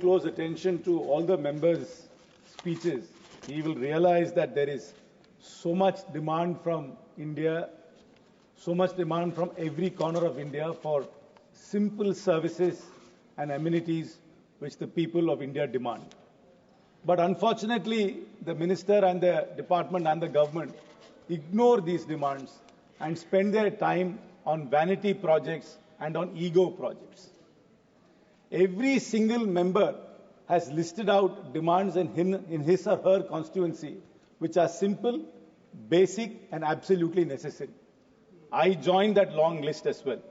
close attention to all the members' speeches, he will realize that there is so much demand from India, so much demand from every corner of India for simple services and amenities which the people of India demand. But unfortunately, the minister and the department and the government ignore these demands and spend their time on vanity projects and on ego projects. Every single member has listed out demands in his or her constituency which are simple, basic and absolutely necessary. I joined that long list as well.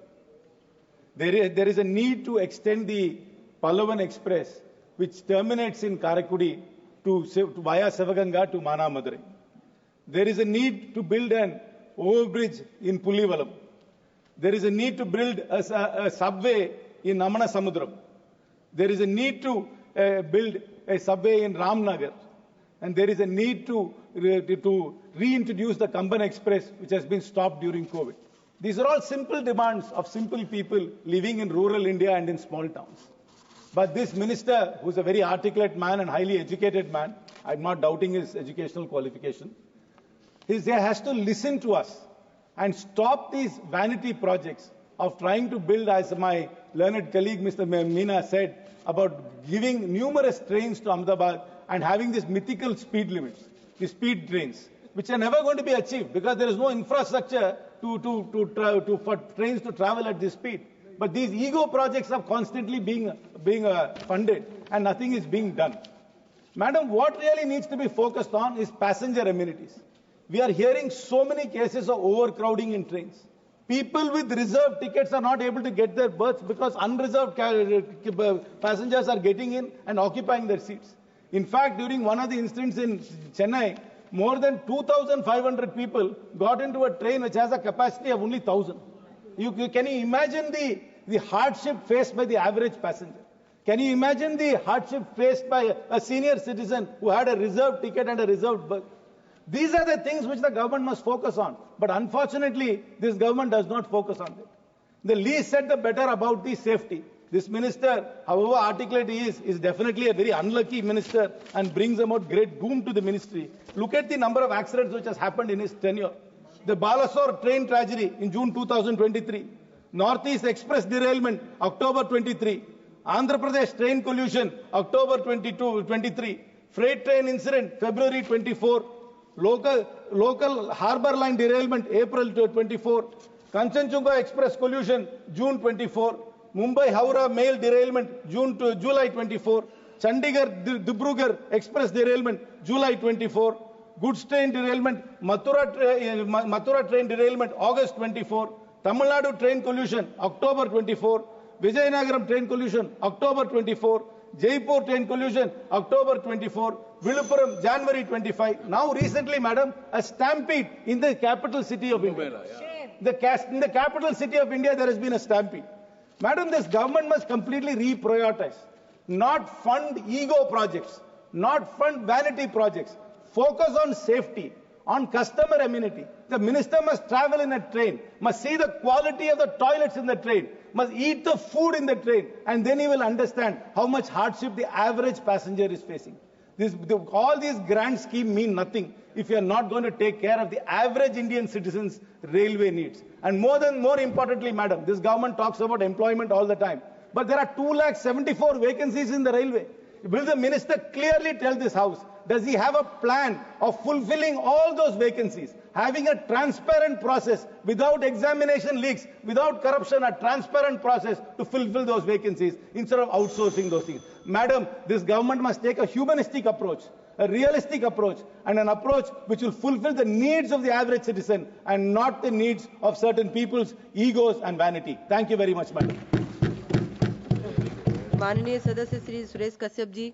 There is a need to extend the Pallavan Express, which terminates in Karakudi via Savaganga to Manamadurai. There is a need to build an overbridge in Pullivalam. There is a need to build a subway in Namana Samudram. There is a need to build a subway in Ramnagar. And there is a need to reintroduce the Kamban Express, which has been stopped during COVID. These are all simple demands of simple people living in rural India and in small towns. But this minister, who is a very articulate man and highly educated man, I'm not doubting his educational qualification, he has to listen to us and stop these vanity projects of trying to build, as my learned colleague Mr. Meena said, about giving numerous trains to Ahmedabad and having these mythical speed limits, the speed trains, which are never going to be achieved because there is no infrastructure for trains to travel at this speed. But these ego projects are constantly being funded and nothing is being done. Madam, what really needs to be focused on is passenger amenities. We are hearing so many cases of overcrowding in trains. People with reserved tickets are not able to get their berths because unreserved passengers are getting in and occupying their seats. In fact, during one of the incidents in Chennai, more than 2,500 people got into a train which has a capacity of only 1,000. Can you imagine the hardship faced by the average passenger? Can you imagine the hardship faced by a senior citizen who had a reserved ticket and a reserved berth? These are the things which the government must focus on. But unfortunately, this government does not focus on it. The least said, the better about the safety. This minister, however articulate he is definitely a very unlucky minister and brings about great boom to the ministry. Look at the number of accidents which has happened in his tenure. The Balasore train tragedy in June 2023. Northeast Express derailment, October 23. Andhra Pradesh train collision, October 23. Freight train incident, February 24. Local harbour line derailment, April 24. Kanchenjunga Express collision, June 24. Mumbai Howrah mail derailment, July 24. Chandigarh Dibrugarh Express derailment, July 24. Goods train derailment, Mathura train derailment, August 24. Tamil Nadu train collision, October 24. Vijayanagaram train collision, October 24. Jaipur train collision, October 24. Viluppuram, January 25. Now recently, madam, a stampede in the capital city of India. In the capital city of India, there has been a stampede. Madam, this government must completely reprioritize. Not fund ego projects, not fund vanity projects. Focus on safety, on customer amenity. The minister must travel in a train, must see the quality of the toilets in the train, must eat the food in the train, and then he will understand how much hardship the average passenger is facing. All these grand schemes mean nothing if you are not going to take care of the average Indian citizen's railway needs. And more importantly, madam, this government talks about employment all the time. But there are 274 vacancies in the railway. Will the minister clearly tell this house, does he have a plan of fulfilling all those vacancies, having a transparent process without examination leaks, without corruption, a transparent process to fulfill those vacancies instead of outsourcing those things? Madam, this government must take a humanistic approach, a realistic approach, and an approach which will fulfill the needs of the average citizen and not the needs of certain people's egos and vanity. Thank you very much, madam. माननीय सदस्य श्री सुरेश कश्यप जी।